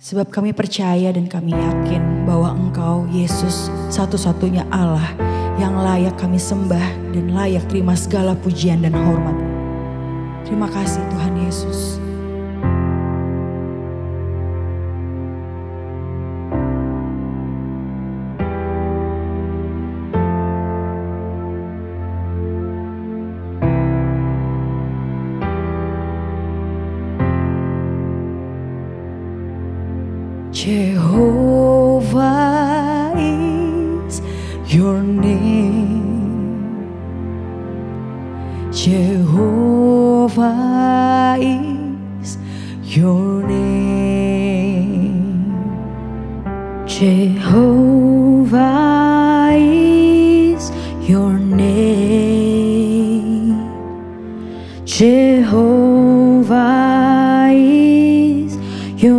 Sebab kami percaya dan kami yakin bahwa Engkau, Yesus, satu-satunya Allah yang layak kami sembah dan layak terima segala pujian dan hormat. Terima kasih Tuhan Yesus. Jehovah is your name. Jehovah is your name. Jehovah is your name. Jehovah is your name.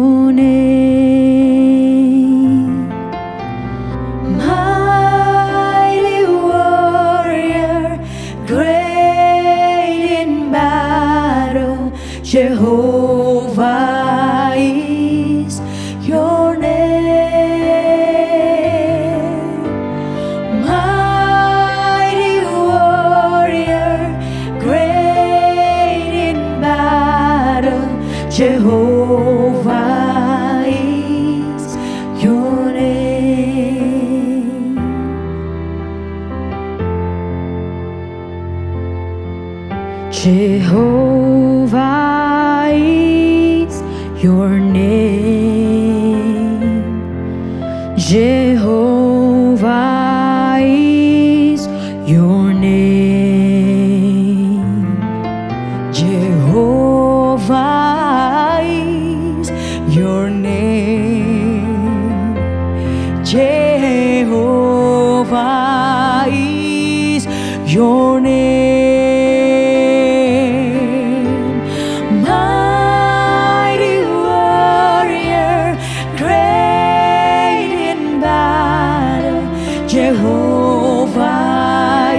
Jehovah is your name. Mighty warrior, great in battle. Jehovah is your name. Jehovah is your name. Jehovah is your name. Jehovah is your name. Jehovah is your name. Jehovah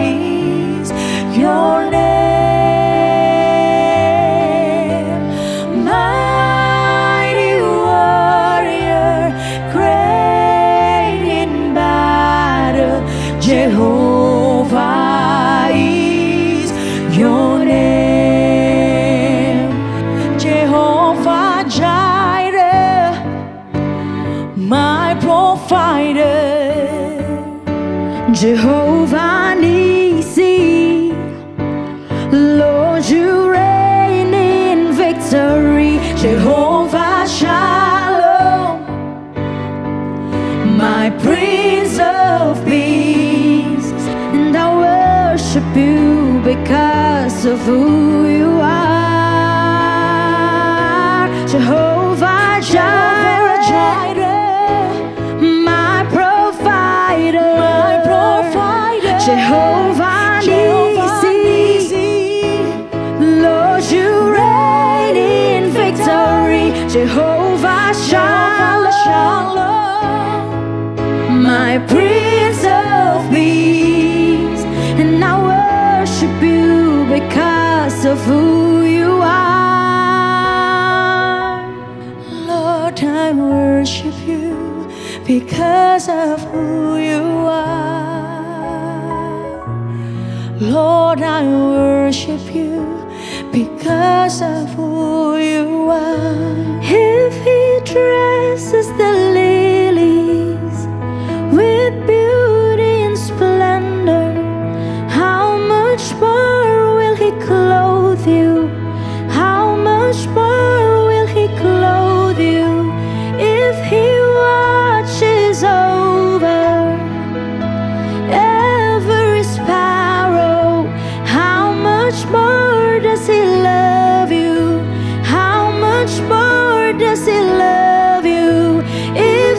is your name. Mighty warrior, great in battle. Jehovah is your name. Jehovah Jireh, my provider. Jehovah Nissi, Lord, you reign in victory. Jehovah Shalom, my Prince of Peace, and I worship you because of who you are. Jehovah Jireh, my provider. Jehovah Nissi, Lord, you reign in victory. Jehovah Shalom, my Prince of Peace, and I worship you because of who you are. Lord, I worship you because of who you are. Lord, I worship you because of who you are. If he dresses the lilies with beauty and splendor, how much more will he clothe you? How much more will he clothe you? If he watches over every sparrow, how much more does he love you? How much more does he love you? If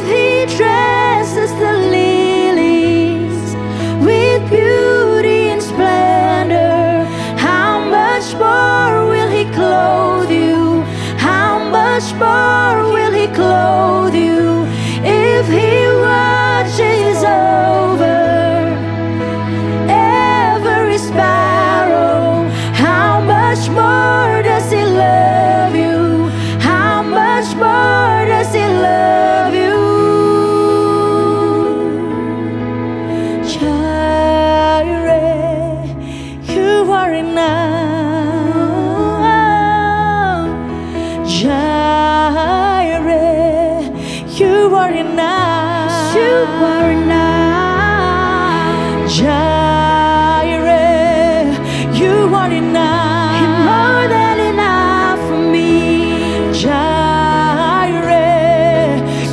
Jireh, you are enough. Jireh, you are enough. You are enough. Jireh, you are enough. You're more than enough for me. Jireh,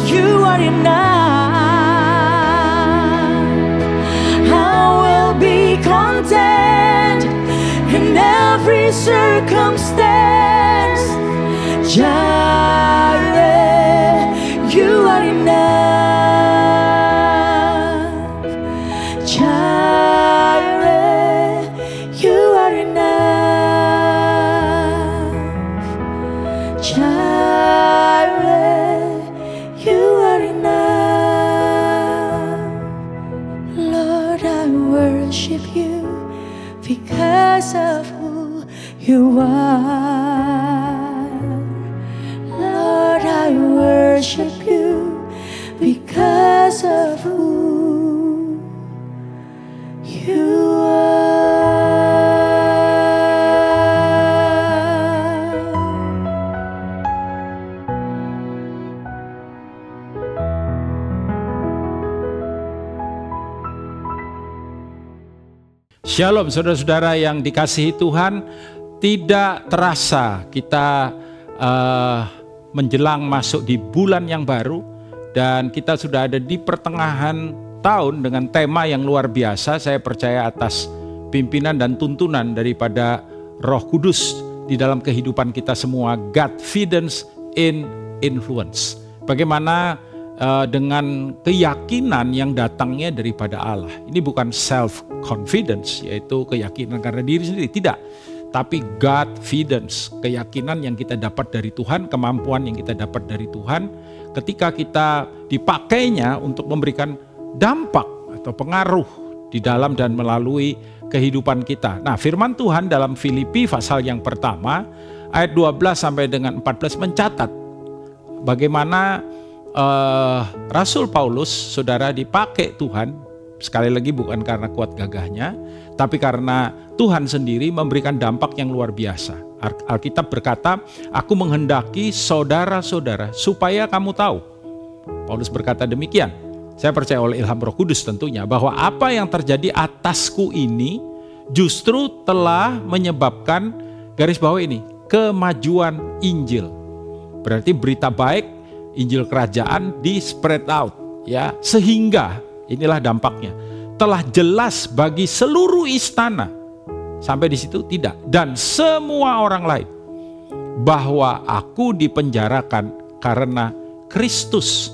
you are enough. I will be content in every circumstance. Jireh, you are enough. Jireh, you are enough. Jireh, you are enough. Lord, I worship you because of who you are. Lord, I worship you because of who you are. Shalom saudara-saudara yang dikasihi Tuhan. Tidak terasa kita menjelang masuk di bulan yang baru, dan kita sudah ada di pertengahan tahun dengan tema yang luar biasa. Saya percaya atas pimpinan dan tuntunan daripada Roh Kudus di dalam kehidupan kita semua. Godfidence in influence. Bagaimana dengan keyakinan yang datangnya daripada Allah. Ini bukan self-confidence, yaitu keyakinan karena diri sendiri, tidak. Tapi Godfidence, keyakinan yang kita dapat dari Tuhan, kemampuan yang kita dapat dari Tuhan, ketika kita dipakainya untuk memberikan dampak atau pengaruh di dalam dan melalui kehidupan kita. Nah, firman Tuhan dalam Filipi pasal yang pertama, ayat 12 sampai dengan 14 mencatat bagaimana Rasul Paulus, saudara, dipakai Tuhan, sekali lagi bukan karena kuat gagahnya, tapi karena Tuhan sendiri memberikan dampak yang luar biasa. Alkitab berkata, aku menghendaki saudara-saudara supaya kamu tahu. Paulus berkata demikian. Saya percaya oleh ilham Roh Kudus tentunya, bahwa apa yang terjadi atasku ini justru telah menyebabkan, garis bawah ini, kemajuan Injil. Berarti berita baik, Injil kerajaan di spread out, ya, sehingga inilah dampaknya telah jelas bagi seluruh istana. Sampai di situ tidak, dan semua orang lain, bahwa aku dipenjarakan karena Kristus,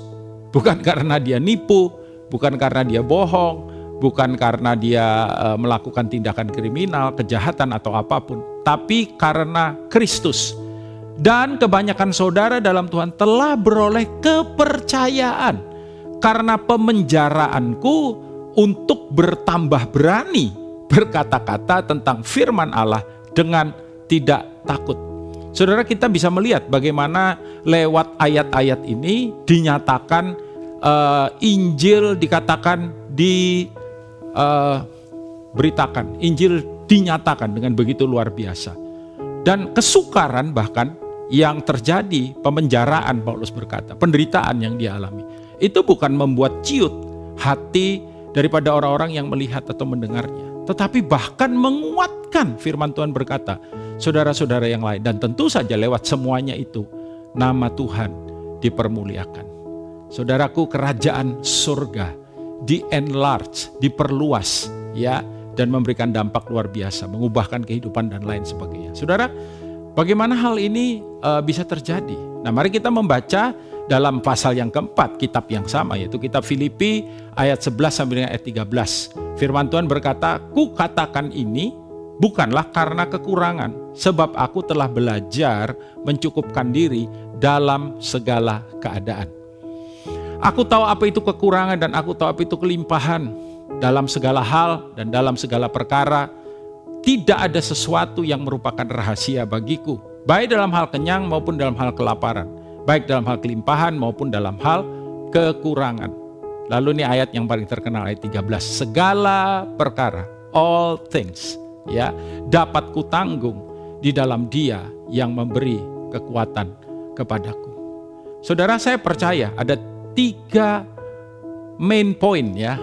bukan karena dia nipu, bukan karena dia bohong, bukan karena dia melakukan tindakan kriminal, kejahatan atau apapun, tapi karena Kristus. Dan kebanyakan saudara dalam Tuhan telah beroleh kepercayaan karena pemenjaraanku untuk bertambah berani berkata-kata tentang firman Allah dengan tidak takut. Saudara, kita bisa melihat bagaimana lewat ayat-ayat ini dinyatakan Injil dikatakan diberitakan, Injil dinyatakan dengan begitu luar biasa. Dan kesukaran bahkan yang terjadi, pemenjaraan, Paulus berkata, penderitaan yang dia alami, itu bukan membuat ciut hati daripada orang-orang yang melihat atau mendengarnya, tetapi bahkan menguatkan. Firman Tuhan berkata, saudara-saudara yang lain, dan tentu saja lewat semuanya itu, nama Tuhan dipermuliakan. Saudaraku, kerajaan surga di-enlarge, diperluas, ya, dan memberikan dampak luar biasa, mengubahkan kehidupan dan lain sebagainya. Saudara, bagaimana hal ini bisa terjadi? Nah, mari kita membaca dalam pasal yang keempat, kitab yang sama, yaitu kitab Filipi ayat 11 sampai dengan ayat 13. Firman Tuhan berkata, ku katakan ini bukanlah karena kekurangan, sebab aku telah belajar mencukupkan diri dalam segala keadaan. Aku tahu apa itu kekurangan dan aku tahu apa itu kelimpahan. Dalam segala hal dan dalam segala perkara, tidak ada sesuatu yang merupakan rahasia bagiku, baik dalam hal kenyang maupun dalam hal kelaparan, baik dalam hal kelimpahan maupun dalam hal kekurangan. Lalu ini ayat yang paling terkenal, ayat 13. Segala perkara, all things, ya, dapat kutanggung di dalam Dia yang memberi kekuatan kepadaku. Saudara, saya percaya ada 3 main point, ya,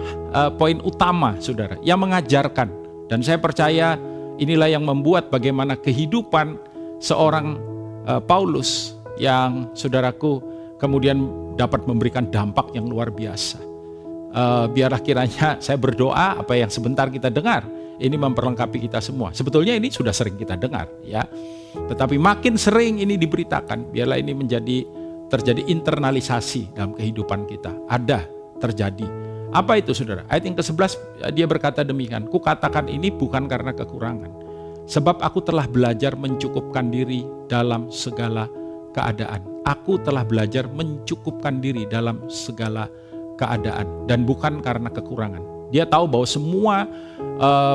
poin utama, saudara, yang mengajarkan. Dan saya percaya inilah yang membuat bagaimana kehidupan seorang Paulus yang, saudaraku, kemudian dapat memberikan dampak yang luar biasa. Biarlah kiranya saya berdoa apa yang sebentar kita dengar ini memperlengkapi kita semua. Sebetulnya ini sudah sering kita dengar, ya. Tetapi makin sering ini diberitakan, biarlah ini terjadi internalisasi dalam kehidupan kita. Ada terjadi. Apa itu, saudara? Ayat yang ke-11 dia berkata demikian, kukatakan ini bukan karena kekurangan, sebab aku telah belajar mencukupkan diri dalam segala keadaan. Aku telah belajar mencukupkan diri dalam segala keadaan dan bukan karena kekurangan. Dia tahu bahwa semua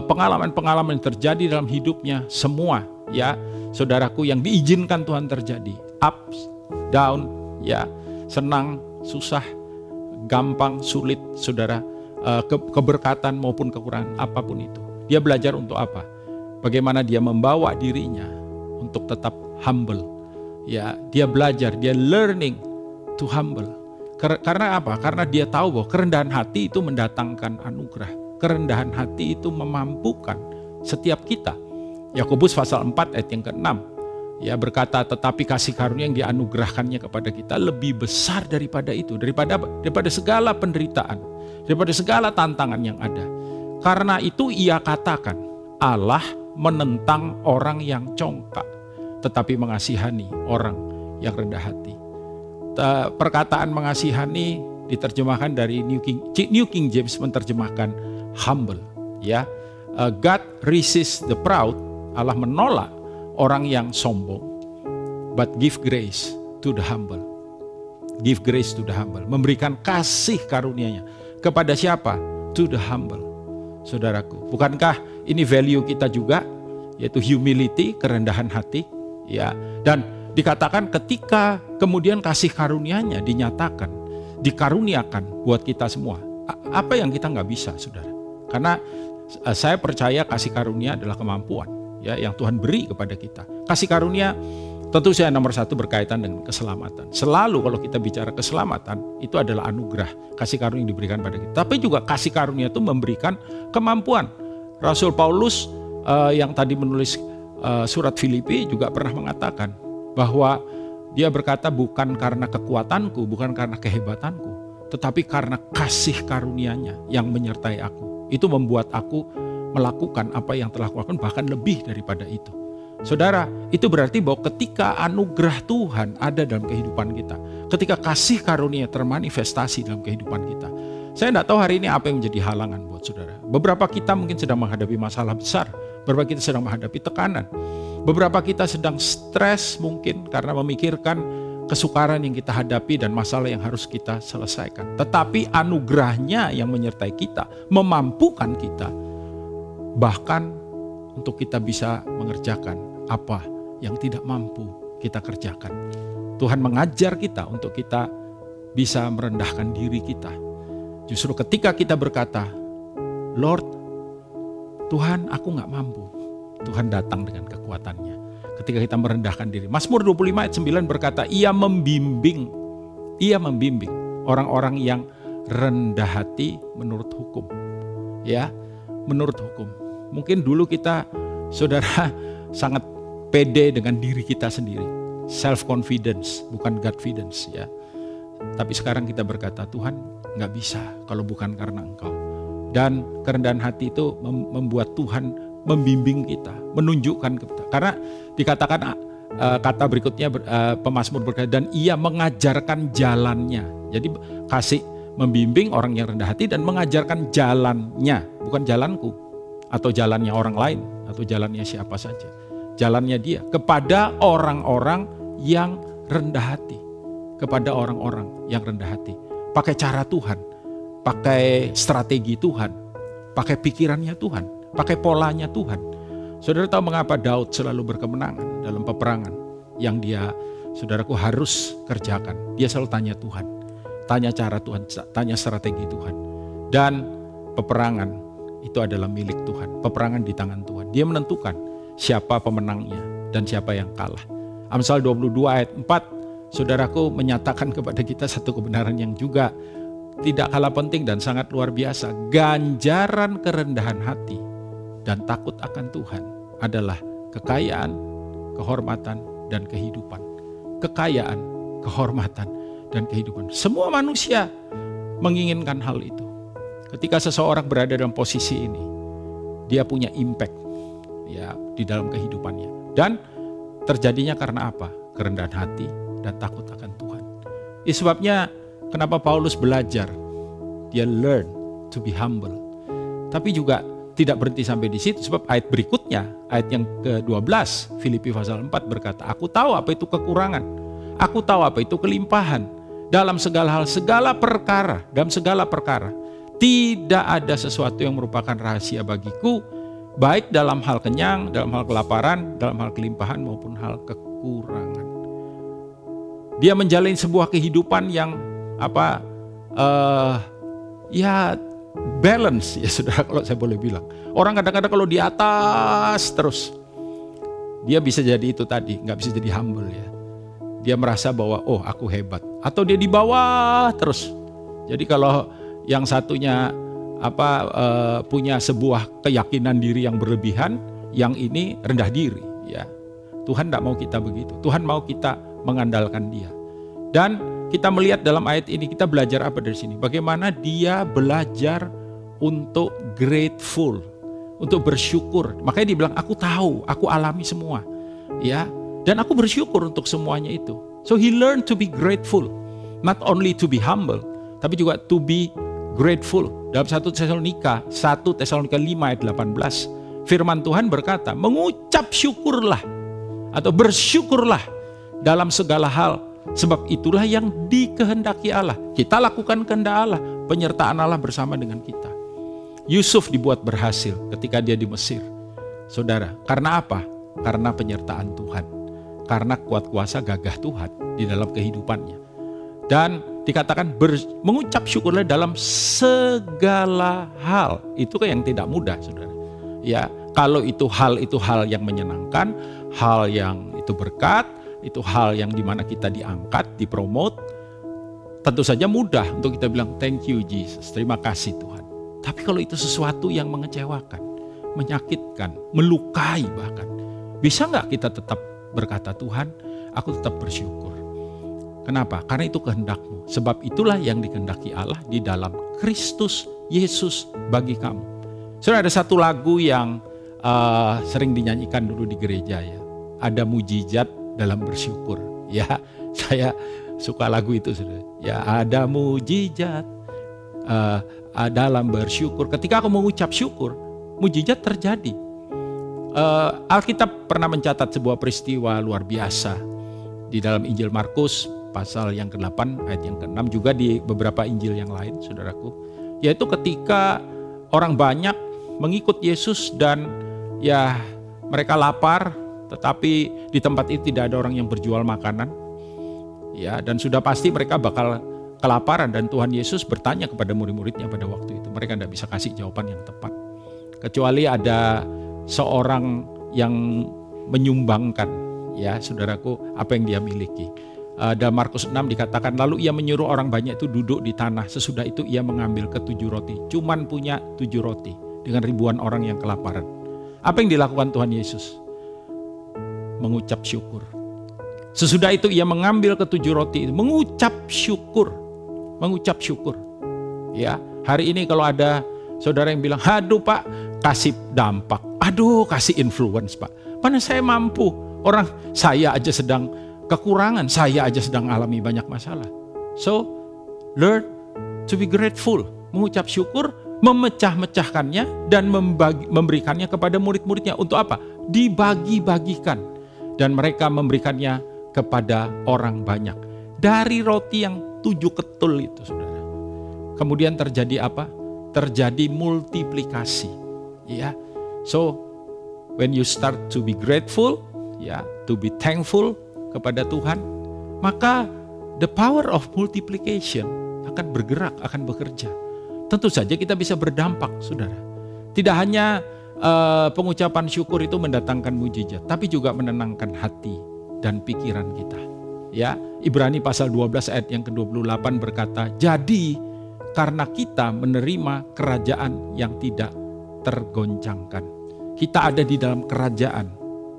pengalaman-pengalaman yang terjadi dalam hidupnya, semua, ya, saudaraku, yang diizinkan Tuhan terjadi, ups, down, ya, senang, susah, gampang, sulit, saudara, keberkatan maupun kekurangan, apapun itu. Dia belajar untuk apa? Bagaimana dia membawa dirinya untuk tetap humble. Ya, dia belajar, dia learning to humble. Karena apa? Karena dia tahu bahwa kerendahan hati itu mendatangkan anugerah. Kerendahan hati itu memampukan setiap kita. Yakobus pasal 4 ayat yang ke-6. Ya, berkata, tetapi kasih karunia yang dianugerahkannya kepada kita lebih besar daripada itu. Daripada segala penderitaan. Daripada segala tantangan yang ada. Karena itu ia katakan, Allah menentang orang yang congkak, tetapi mengasihani orang yang rendah hati. Perkataan mengasihani diterjemahkan dari New King James menerjemahkan humble, ya. God resists the proud, Allah menolak orang yang sombong, but give grace to the humble. Give grace to the humble, memberikan kasih karunia-Nya kepada siapa? To the humble. Saudaraku, bukankah ini value kita juga, yaitu humility, kerendahan hati, ya. Dan dikatakan ketika kemudian kasih karunia-Nya dinyatakan, dikaruniakan buat kita semua. Apa yang kita nggak bisa, saudara? Karena saya percaya kasih karunia adalah kemampuan, ya, yang Tuhan beri kepada kita. Kasih karunia tentu saja nomor 1 berkaitan dengan keselamatan. Selalu kalau kita bicara keselamatan, itu adalah anugerah, kasih karunia yang diberikan pada kita. Tapi juga kasih karunia itu memberikan kemampuan. Rasul Paulus yang tadi menulis surat Filipi juga pernah mengatakan bahwa dia berkata, bukan karena kekuatanku, bukan karena kehebatanku, tetapi karena kasih karunia-Nya yang menyertai aku. Itu membuat aku melakukan apa yang telah kulakukan, bahkan lebih daripada itu. Saudara, itu berarti bahwa ketika anugerah Tuhan ada dalam kehidupan kita, ketika kasih karunia termanifestasi dalam kehidupan kita, saya tidak tahu hari ini apa yang menjadi halangan buat saudara. Beberapa kita mungkin sedang menghadapi masalah besar, beberapa kita sedang menghadapi tekanan, beberapa kita sedang stres mungkin karena memikirkan kesukaran yang kita hadapi dan masalah yang harus kita selesaikan. Tetapi anugerahnya yang menyertai kita, memampukan kita, bahkan untuk kita bisa mengerjakan apa yang tidak mampu kita kerjakan. Tuhan mengajar kita untuk kita bisa merendahkan diri kita. Justru ketika kita berkata, Lord, Tuhan, aku gak mampu, Tuhan datang dengan kekuatannya. Ketika kita merendahkan diri. Mazmur 25 ayat 9 berkata, Ia membimbing orang-orang yang rendah hati menurut hukum. Ya, menurut hukum. Mungkin dulu kita, saudara, sangat pede dengan diri kita sendiri. Self-confidence, bukan Godfidence, ya. Tapi sekarang kita berkata, Tuhan, gak bisa kalau bukan karena Engkau. Dan kerendahan hati itu membuat Tuhan membimbing kita, menunjukkan kita. Karena dikatakan kata berikutnya, pemazmur berkata, dan Ia mengajarkan jalannya. Jadi kasih membimbing orang yang rendah hati dan mengajarkan jalannya, bukan jalanku atau jalannya orang lain atau jalannya siapa saja. Jalannya Dia kepada orang-orang yang rendah hati, kepada orang-orang yang rendah hati. Pakai cara Tuhan, pakai strategi Tuhan, pakai pikirannya Tuhan, pakai polanya Tuhan. Saudara tahu mengapa Daud selalu berkemenangan dalam peperangan yang dia, saudaraku, harus kerjakan? Dia selalu tanya Tuhan. tanya cara Tuhan, tanya strategi Tuhan. Dan peperangan itu adalah milik Tuhan. Peperangan di tangan Tuhan. Dia menentukan siapa pemenangnya dan siapa yang kalah. Amsal 22 ayat 4, saudaraku, menyatakan kepada kita satu kebenaran yang juga tidak kalah penting dan sangat luar biasa. Ganjaran kerendahan hati dan takut akan Tuhan adalah kekayaan, kehormatan, dan kehidupan. Kekayaan, kehormatan, dan kehidupan. Semua manusia menginginkan hal itu. Ketika seseorang berada dalam posisi ini, dia punya impact ya di dalam kehidupannya. Dan terjadinya karena apa? Kerendahan hati dan takut akan Tuhan. Sebabnya kenapa Paulus belajar? Dia learn to be humble. Tapi juga tidak berhenti sampai di situ, sebab ayat berikutnya, ayat yang ke-12, Filipi pasal 4 berkata, aku tahu apa itu kekurangan, aku tahu apa itu kelimpahan, dalam segala hal, dalam segala perkara, tidak ada sesuatu yang merupakan rahasia bagiku, baik dalam hal kenyang, dalam hal kelaparan, dalam hal kelimpahan maupun hal kekurangan. Dia menjalani sebuah kehidupan yang balance ya saudara, kalau saya boleh bilang. Orang kadang-kadang kalau di atas terus, dia bisa jadi itu tadi, nggak bisa jadi humble ya. Dia merasa bahwa oh aku hebat, atau dia di bawah terus. Jadi kalau yang satunya punya sebuah keyakinan diri yang berlebihan, yang ini rendah diri ya. Tuhan tidak mau kita begitu. Tuhan mau kita mengandalkan Dia. Dan kita melihat dalam ayat ini, kita belajar apa dari sini? Bagaimana dia belajar untuk grateful, untuk bersyukur. Makanya dia bilang, aku tahu, aku alami semua, ya. Dan aku bersyukur untuk semuanya itu. So he learned to be grateful, not only to be humble, tapi juga to be grateful. Dalam 1 Tesalonika 5 ayat 18, firman Tuhan berkata, mengucap syukurlah atau bersyukurlah dalam segala hal. Sebab itulah yang dikehendaki Allah. Kita lakukan kehendak Allah, penyertaan Allah bersama dengan kita. Yusuf dibuat berhasil ketika dia di Mesir. Saudara, karena apa? Karena penyertaan Tuhan. Karena kuat kuasa gagah Tuhan di dalam kehidupannya. Dan dikatakan mengucap syukurlah dalam segala hal. Itu kan yang tidak mudah, saudara. Ya, kalau itu hal yang menyenangkan, hal yang itu berkat, itu hal yang dimana kita diangkat, dipromot, tentu saja mudah untuk kita bilang thank you Jesus, terima kasih Tuhan. Tapi kalau itu sesuatu yang mengecewakan, menyakitkan, melukai bahkan, bisa nggak kita tetap berkata Tuhan, aku tetap bersyukur. Kenapa? Karena itu kehendak-Mu. Sebab itulah yang dikehendaki Allah di dalam Kristus Yesus bagi kamu. Saudara, ada satu lagu yang sering dinyanyikan dulu di gereja ya. Ada mujizat dalam bersyukur. Ya, saya suka lagu itu, saudara. Ya, ada mujizat dalam bersyukur. Ketika aku mengucap syukur, mujizat terjadi. Alkitab pernah mencatat sebuah peristiwa luar biasa di dalam Injil Markus pasal yang ke-8 ayat yang ke-6, juga di beberapa Injil yang lain, saudaraku. Yaitu ketika orang banyak mengikut Yesus dan ya mereka lapar, tetapi di tempat itu tidak ada orang yang berjual makanan. Ya, dan sudah pasti mereka bakal kelaparan, dan Tuhan Yesus bertanya kepada murid-muridnya pada waktu itu. Mereka tidak bisa kasih jawaban yang tepat. Kecuali ada seorang yang menyumbangkan, ya saudaraku, apa yang dia miliki. Dalam Markus 6 dikatakan, lalu ia menyuruh orang banyak itu duduk di tanah. Sesudah itu ia mengambil ke-7 roti. Cuman punya 7 roti dengan ribuan orang yang kelaparan. Apa yang dilakukan Tuhan Yesus? Mengucap syukur. Sesudah itu ia mengambil ke-7 roti itu, mengucap syukur. Mengucap syukur. Ya, hari ini kalau ada saudara yang bilang, aduh Pak, kasih dampak. Aduh, kasih influence Pak. Mana saya mampu. Orang saya aja sedang kekurangan, saya aja sedang alami banyak masalah. So, learn to be grateful. Mengucap syukur, memecah-mecahkannya dan memberikannya kepada murid-muridnya. Untuk apa? Dibagi-bagikan. Dan mereka memberikannya kepada orang banyak. Dari roti yang 7 ketul itu, saudara. Kemudian terjadi apa? Terjadi multiplikasi. Ya. So, when you start to be grateful, ya, to be thankful kepada Tuhan, maka the power of multiplication akan bergerak, akan bekerja. Tentu saja kita bisa berdampak, saudara. Tidak hanya pengucapan syukur itu mendatangkan mujizat, tapi juga menenangkan hati dan pikiran kita. Ya, Ibrani pasal 12 ayat yang ke-28 berkata, jadi karena kita menerima kerajaan yang tidak tergoncangkan. Kita ada di dalam kerajaan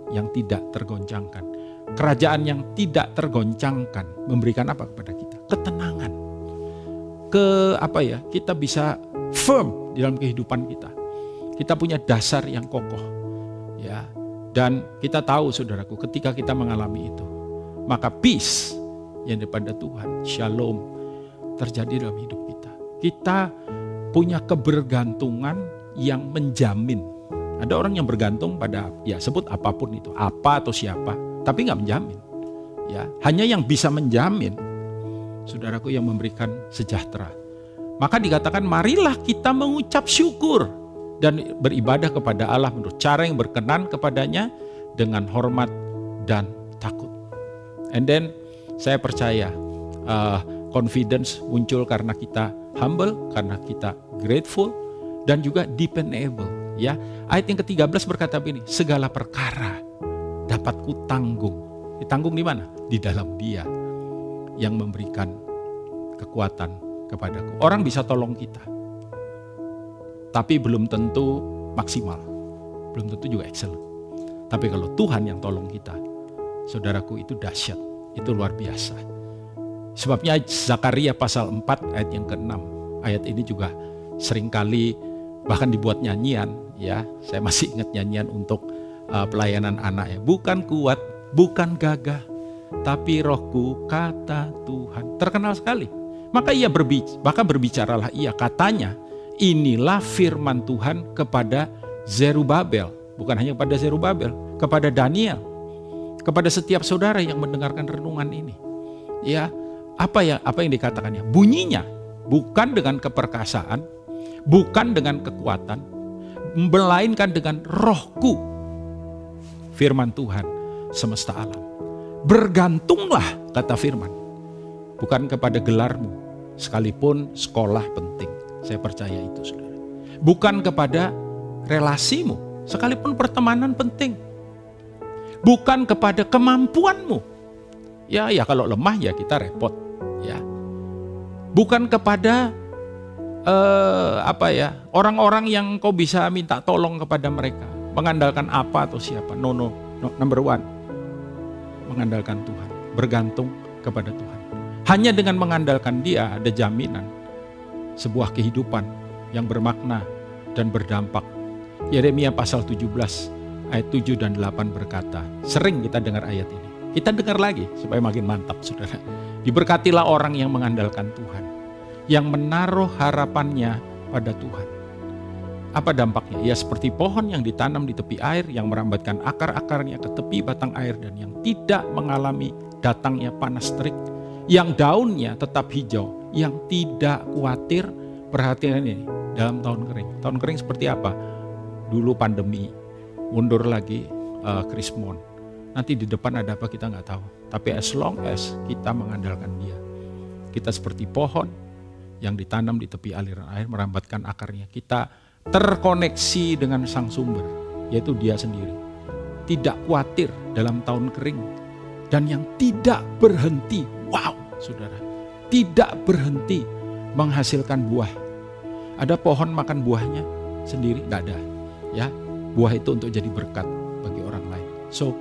yang tidak tergoncangkan. Kerajaan yang tidak tergoncangkan memberikan apa kepada kita? Ketenangan. Kita bisa firm di dalam kehidupan kita. Kita punya dasar yang kokoh. Ya. Dan kita tahu, saudaraku, ketika kita mengalami itu, maka peace yang daripada Tuhan, shalom, terjadi dalam hidup kita. Kita punya kebergantungan yang menjamin. Ada orang yang bergantung pada, ya sebut apapun itu, apa atau siapa, tapi nggak menjamin. Ya, hanya yang bisa menjamin, saudaraku, yang memberikan sejahtera. Maka dikatakan, marilah kita mengucap syukur dan beribadah kepada Allah menurut cara yang berkenan kepadanya dengan hormat dan takut. And then saya percaya confidence muncul karena kita humble, karena kita grateful, dan juga dependable. Ya, ayat yang ke-13 berkata begini, segala perkara dapat kutanggung. Ditanggung di mana? Di dalam Dia yang memberikan kekuatan kepadaku. Orang bisa tolong kita, tapi belum tentu maksimal, belum tentu juga excellent. Tapi kalau Tuhan yang tolong kita, saudaraku, itu dahsyat, itu luar biasa. Sebabnya Zakaria pasal 4 ayat yang ke-6, ayat ini juga seringkali bahkan dibuat nyanyian. Ya, saya masih ingat nyanyian untuk pelayanan anak ya. Bukan kuat, bukan gagah, tapi rohku kata Tuhan. Terkenal sekali. Maka berbicaralah ia, katanya, inilah firman Tuhan kepada Zerubabel. Bukan hanya kepada Zerubabel, kepada Daniel, kepada setiap saudara yang mendengarkan renungan ini. Ya, apa yang dikatakannya? Bunyinya bukan dengan keperkasaan, bukan dengan kekuatan, melainkan dengan rohku, firman Tuhan semesta alam. Bergantunglah, kata firman, bukan kepada gelarmu, sekalipun sekolah penting. Saya percaya itu, saudara. Bukan kepada relasimu, sekalipun pertemanan penting. Bukan kepada kemampuanmu. Ya kalau lemah ya kita repot. Ya. Bukan kepada orang-orang yang kau bisa minta tolong kepada mereka, mengandalkan apa atau siapa. No, number one, mengandalkan Tuhan, bergantung kepada Tuhan. Hanya dengan mengandalkan Dia ada jaminan sebuah kehidupan yang bermakna dan berdampak. Yeremia pasal 17 ayat 7 dan 8 berkata, sering kita dengar ayat ini, kita dengar lagi supaya makin mantap, saudara. Diberkatilah orang yang mengandalkan Tuhan, yang menaruh harapannya pada Tuhan. Apa dampaknya? Ya seperti pohon yang ditanam di tepi air, yang merambatkan akar-akarnya ke tepi batang air, dan yang tidak mengalami datangnya panas terik, yang daunnya tetap hijau, yang tidak khawatir. Perhatian ini, dalam tahun kering. Tahun kering seperti apa? Dulu pandemi, mundur lagi Krismon. Nanti di depan ada apa kita nggak tahu. Tapi as long as kita mengandalkan Dia, kita seperti pohon yang ditanam di tepi aliran air, merambatkan akarnya. Kita terkoneksi dengan sang sumber, yaitu Dia sendiri. Tidak khawatir dalam tahun kering. Dan yang tidak berhenti, wow saudara, tidak berhenti menghasilkan buah. Ada pohon makan buahnya sendiri? Tidak ada. Ya, buah itu untuk jadi berkat bagi orang lain. So,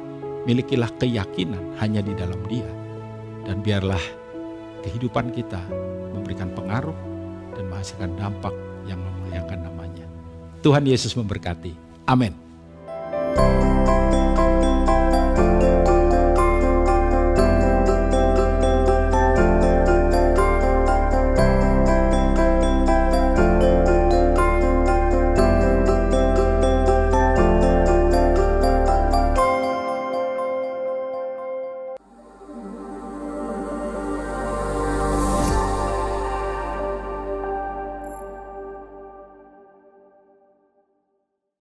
milikilah keyakinan hanya di dalam Dia. Dan biarlah kehidupan kita memberikan pengaruh dan menghasilkan dampak yang memuliakan nama-Nya. Tuhan Yesus memberkati. Amin.